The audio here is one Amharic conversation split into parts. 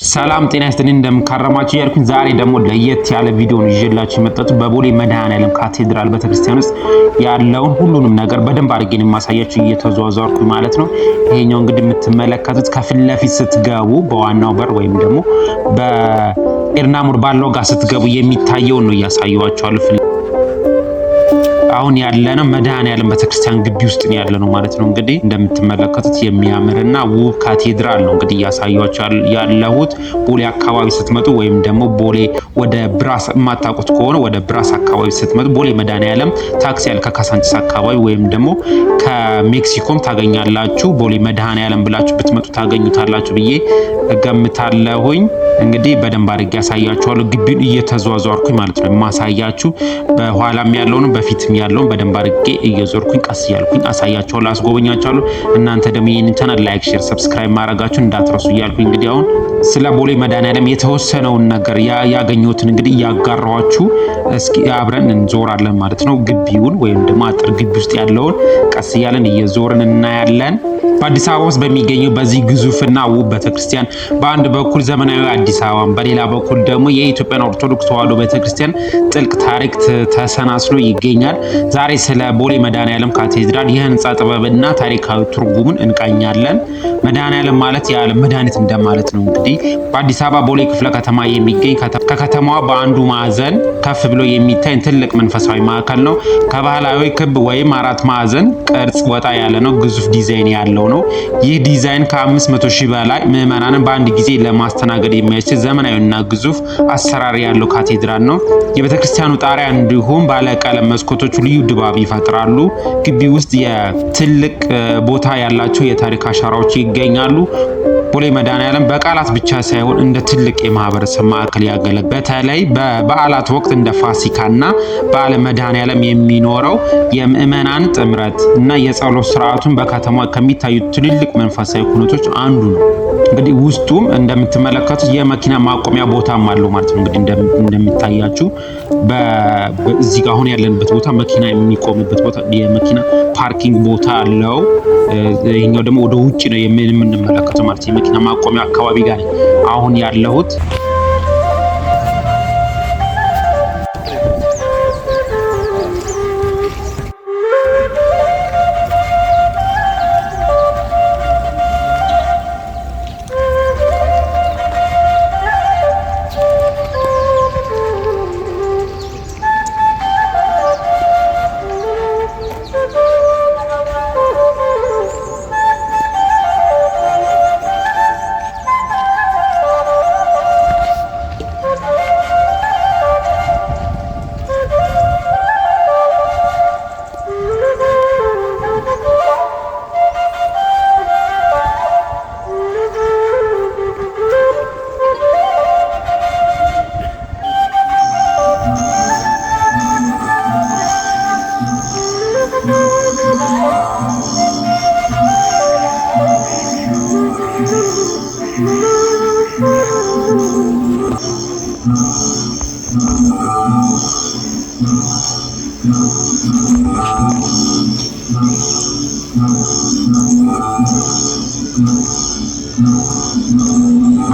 ሰላም ጤና ይስጥልኝ እንደምካረማችሁ ያልኩኝ ዛሬ ደግሞ ለየት ያለ ቪዲዮ ነው ይዤላችሁ የመጣሁት በቦሌ መድኃኔዓለም ካቴድራል ቤተክርስቲያን ውስጥ ያለውን ሁሉንም ነገር በደንብ አድርጌ ነው የማሳያችሁ እየተዟዟርኩኝ ማለት ነው። ይሄኛው እንግዲህ የምትመለከቱት ከፊት ለፊት ስትገቡ በዋናው በር ወይም ደግሞ በኤርናሙር ባለው ጋር ስትገቡ የሚታየውን ነው እያሳየኋችኋለሁ። አሁን ያለነው መድኃኔዓለም ቤተክርስቲያን ግቢ ውስጥ ነው ያለነው ማለት ነው። እንግዲህ እንደምትመለከቱት የሚያምርና ውብ ካቴድራል ነው እንግዲህ እያሳየኋችሁ ያለሁት። ቦሌ አካባቢ ስትመጡ ወይም ደግሞ ቦሌ ወደ ብራስ የማታውቁት ከሆነ ወደ ብራስ አካባቢ ስትመጡ ቦሌ መድኃኔዓለም ታክሲ ያለ ከካሳንቺስ አካባቢ ወይም ደግሞ ከሜክሲኮም ታገኛላችሁ። ቦሌ መድኃኔዓለም ብላችሁ ብትመጡ ታገኙታላችሁ ብዬ እገምታለሁኝ። እንግዲህ በደንብ አድርጌ ያሳያችኋለሁ ግቢውን እየተዟዟርኩኝ ማለት ነው ማሳያችሁ። በኋላም ያለውን በፊትም ያለውን በደንብ አድርጌ እየዞርኩኝ ቀስ እያልኩኝ አሳያችኋለሁ፣ አስጎበኛችኋለሁ። እናንተ ደግሞ ይሄንን ቻናል ላይክ፣ ሼር፣ ሰብስክራይብ ማድረጋችሁን እንዳትረሱ እያልኩኝ እንግዲህ አሁን ስለ ቦሌ መድኃኔዓለም የተወሰነውን ነገር ያገኘሁትን እንግዲህ እያጋራኋችሁ እስኪ አብረን እንዞራለን ማለት ነው። ግቢውን ወይም ደግሞ አጥር ግቢ ውስጥ ያለውን ቀስ እያለን እየዞርን እናያለን። በአዲስ አበባ ውስጥ በሚገኘው በዚህ ግዙፍና ውብ ቤተክርስቲያን በአንድ በኩል ዘመናዊ አዲስ አበባ በሌላ በኩል ደግሞ የኢትዮጵያ ኦርቶዶክስ ተዋሕዶ ቤተክርስቲያን ጥልቅ ታሪክ ተሰናስሎ ይገኛል። ዛሬ ስለ ቦሌ መድኃኔዓለም ካቴድራል የህንጻ ጥበብና ታሪካዊ ትርጉሙን እንቃኛለን። መድኃኔዓለም ማለት የዓለም መድኃኒት እንደማለት ነው። እንግዲህ በአዲስ አበባ ቦሌ ክፍለ ከተማ የሚገኝ ከከተማዋ በአንዱ ማዕዘን ከፍ ብሎ የሚታይ ትልቅ መንፈሳዊ ማዕከል ነው። ከባህላዊ ክብ ወይም አራት ማዕዘን ቅርጽ ወጣ ያለ ነው፣ ግዙፍ ዲዛይን ያለው ነው። ይህ ዲዛይን ከ500 ሺህ በላይ ምዕመናንን በአንድ ጊዜ ለማስተናገድ የሚያስችል ዘመናዊና ግዙፍ አሰራር ያለው ካቴድራል ነው። የቤተክርስቲያኑ ጣሪያ እንዲሁም ባለቀለም መስኮቶቹ ልዩ ድባብ ይፈጥራሉ። ግቢ ውስጥ የትልቅ ቦታ ያላቸው የታሪክ አሻራዎች ይገኛሉ። ቦሌ መድኃኔዓለም በቃላት ብቻ ሳይሆን እንደ ትልቅ የማህበረሰብ ማዕከል ያገለግላል። በተለይ በበዓላት ወቅት እንደ ፋሲካና በዓለ መድኃኔዓለም የሚኖረው የምዕመናን ጥምረት እና የጸሎት ስርዓቱን በከተማ ከሚታዩ ትልልቅ መንፈሳዊ ኩነቶች አንዱ ነው። እንግዲህ ውስጡም እንደምትመለከቱት የመኪና ማቆሚያ ቦታም አለው ማለት ነው። እንግዲህ እንደሚታያችሁ በዚህ ጋር አሁን ያለንበት ቦታ መኪና የሚቆምበት ቦታ የመኪና ፓርኪንግ ቦታ አለው። ይሄኛው ደግሞ ወደ ውጭ ነው የምንመለከተው ማለት የመኪና ማቆሚያ አካባቢ ጋር አሁን ያለሁት።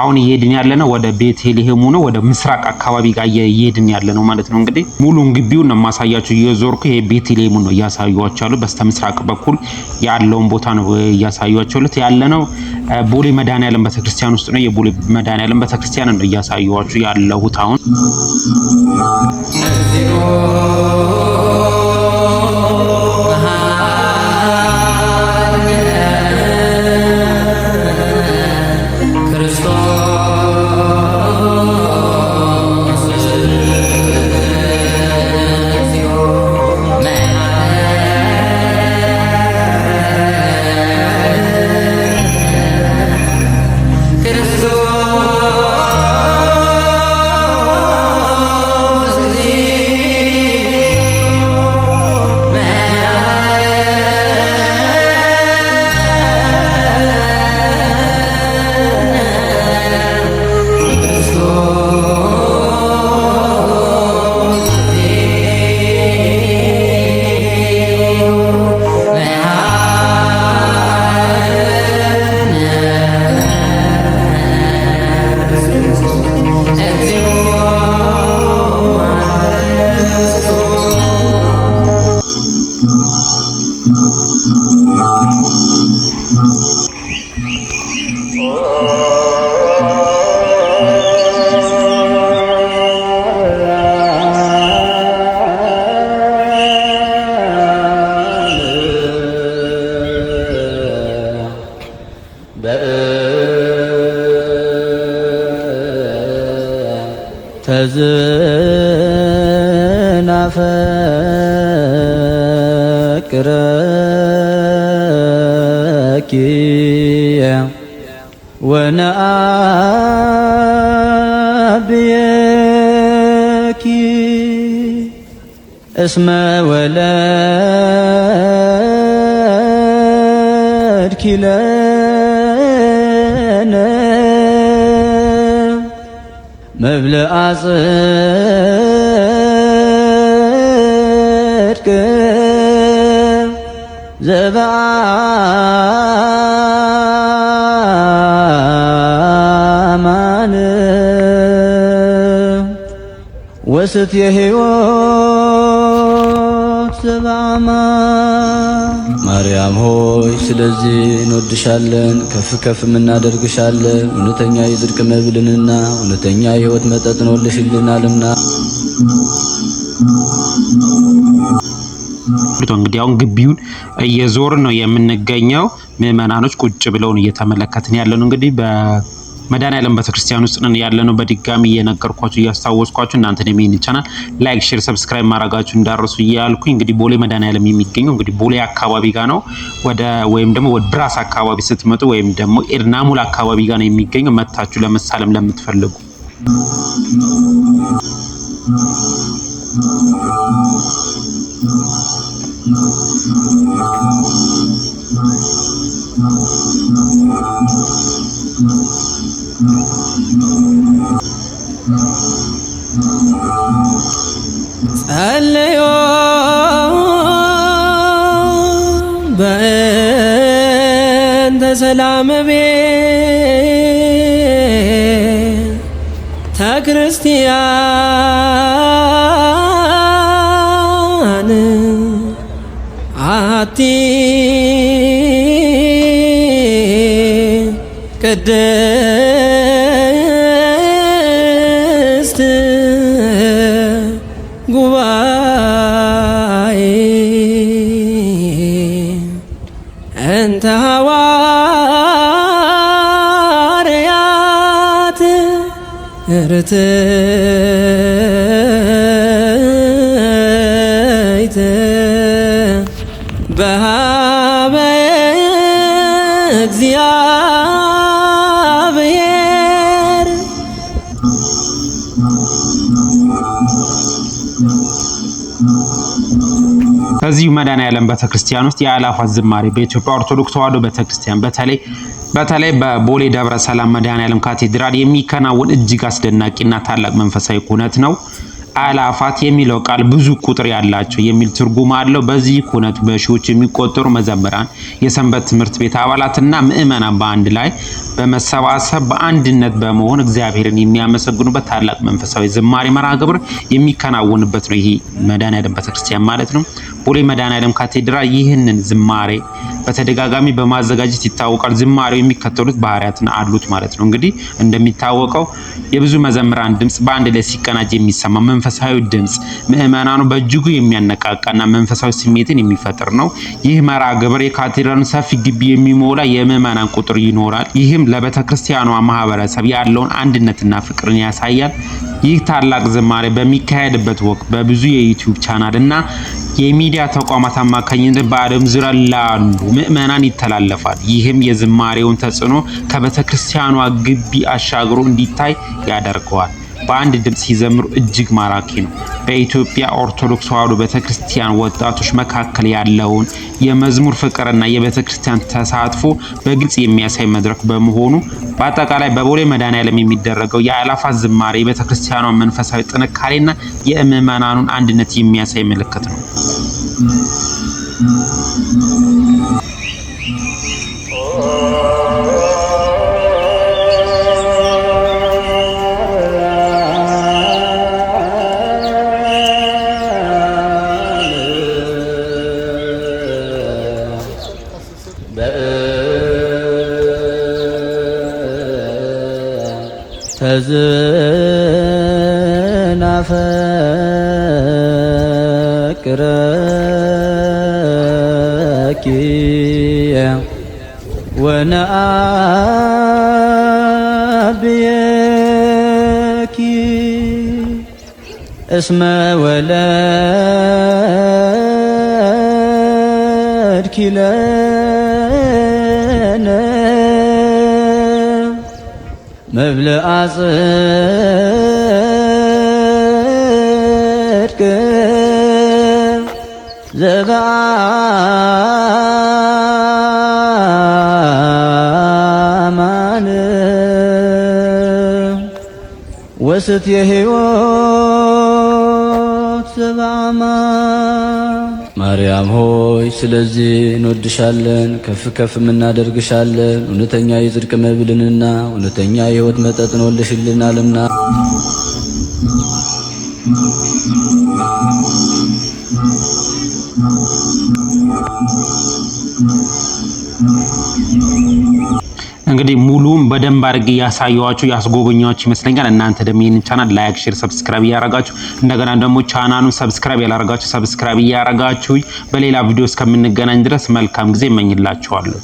አሁን እየሄድን ያለነው ወደ ቤተልሔሙ ነው፣ ወደ ምስራቅ አካባቢ ጋር እየሄድን ያለነው ማለት ነው። እንግዲህ ሙሉን ግቢውን ነው ማሳያችሁ እየዞርኩ ይሄ ቤተልሔሙ ነው እያሳዩዋችኋለሁ። በስተምስራቅ በኩል ያለውን ቦታ ነው እያሳዩዋችኋለሁ። ያለነው ቦሌ መድኃኔዓለም ቤተክርስቲያን ውስጥ ነው። የቦሌ መድኃኔዓለም ቤተክርስቲያን ነው እያሳዩዋችሁ ያለሁት አሁን። ተዝናፈቅረኪ ወነአብየኪ እስመ ወለድኪ ለነ መብልዐ ጽድቅ ዘበአማን ወስትየ ሕይወት ዘበአማን። ማርያም ሆይ ስለዚህ እንወድሻለን፣ ከፍ ከፍም እናደርግሻለን። እውነተኛ የጽድቅ መብልንና እውነተኛ የሕይወት መጠጥን ወልደሽልናልና። እንግዲህ አሁን ግቢውን እየዞርን ነው የምንገኘው። ምእመናኖች ቁጭ ብለውን እየተመለከትን ያለነው እንግዲህ በመድኃኔዓለም ቤተክርስቲያን ውስጥ ነን ያለነው። በድጋሚ እየነገርኳችሁ እያስታወስኳችሁ እናንተ ደሜን ቻናል ላይክ፣ ሼር፣ ሰብስክራይብ ማድረጋችሁ እንዳረሱ እያልኩኝ እንግዲህ ቦሌ መድኃኔዓለም የሚገኘው እንግዲህ ቦሌ አካባቢ ጋር ነው። ወይም ደግሞ ወደ ብራስ አካባቢ ስትመጡ ወይም ደግሞ ኤድናሙል አካባቢ ጋር ነው የሚገኘው። መታችሁ ለመሳለም ለምትፈልጉ ጸልዮ በእንተ ሰላም ቤተ ክርስቲያን አሐቲ ቅድስት ጉባኤ እንተ ሐዋርያት ርትዕት በኀበ እግዚአብሔር። ከዚሁ መድኃኔዓለም ቤተክርስቲያን ውስጥ የአእላፋት ዝማሬ በኢትዮጵያ ኦርቶዶክስ ተዋሕዶ ቤተክርስቲያን በተለይ በቦሌ ደብረ ሰላም መድኃኔዓለም ካቴድራል የሚከናወን እጅግ አስደናቂና ታላቅ መንፈሳዊ ኩነት ነው። አእላፋት የሚለው ቃል ብዙ ቁጥር ያላቸው የሚል ትርጉም አለው። በዚህ ኩነት በሺዎች የሚቆጠሩ መዘምራን፣ የሰንበት ትምህርት ቤት አባላትና ምእመናን በአንድ ላይ በመሰባሰብ በአንድነት በመሆን እግዚአብሔርን የሚያመሰግኑበት ታላቅ መንፈሳዊ ዝማሬ መርሃ ግብር የሚከናወንበት ነው። ይሄ መድኃኔዓለም ቤተክርስቲያን ማለት ነው። ቦሌ መድኃኔዓለም ካቴድራል ይህንን ዝማሬ በተደጋጋሚ በማዘጋጀት ይታወቃል። ዝማሬው የሚከተሉት ባህሪያትን አሉት ማለት ነው። እንግዲህ እንደሚታወቀው የብዙ መዘምራን ድምጽ በአንድ ላይ ሲቀናጅ የሚሰማ መንፈሳዊ ድምጽ ምእመናኑ በእጅጉ የሚያነቃቃና መንፈሳዊ ስሜትን የሚፈጥር ነው። ይህ መርሃ ግብር የካቴድራሉን ሰፊ ግቢ የሚሞላ የምእመናን ቁጥር ይኖራል። ይህም ለቤተክርስቲያኗ ማህበረሰብ ያለውን አንድነትና ፍቅርን ያሳያል። ይህ ታላቅ ዝማሬ በሚካሄድበት ወቅት በብዙ የዩቲዩብ ቻናል እና የሚዲያ ተቋማት አማካኝነት በዓለም ዙሪያ ላሉ ምእመናን ይተላለፋል። ይህም የዝማሬውን ተጽዕኖ ከቤተክርስቲያኗ ግቢ አሻግሮ እንዲታይ ያደርገዋል። በአንድ ድምጽ ሲዘምሩ እጅግ ማራኪ ነው። በኢትዮጵያ ኦርቶዶክስ ተዋሕዶ ቤተክርስቲያን ወጣቶች መካከል ያለውን የመዝሙር ፍቅርና የቤተክርስቲያን ተሳትፎ በግልጽ የሚያሳይ መድረክ በመሆኑ በአጠቃላይ በቦሌ መድኃኔዓለም የሚደረገው የአእላፋት ዝማሬ የቤተክርስቲያኗ መንፈሳዊ ጥንካሬና የምእመናኑን አንድነት የሚያሳይ ምልክት ነው። ተዝናፈቅረኪ ወነአብየኪ እስመ ወለድኪ ለነ መብልዐ ጽድቅ ዘበአማን ወስትየ ሕይወት ዘበአማን። ማርያም ሆይ ስለዚህ እንወድሻለን፣ ከፍ ከፍ እናደርግሻለን። እውነተኛ የጽድቅ መብልንና እውነተኛ የሕይወት መጠጥን ወልደሽልናልና። እንግዲህ ሙሉም በደንብ አድርጌ ያሳየዋችሁ ያስጎበኛችሁ ይመስለኛል። እናንተ ደግሞ ይህንን ቻናል ላይክ፣ ሼር፣ ሰብስክራይብ እያረጋችሁ እንደገና ደግሞ ቻናሉን ሰብስክራይብ ያላረጋችሁ ሰብስክራይብ እያረጋችሁ በሌላ ቪዲዮ እስከምንገናኝ ድረስ መልካም ጊዜ እመኝላችኋለሁ።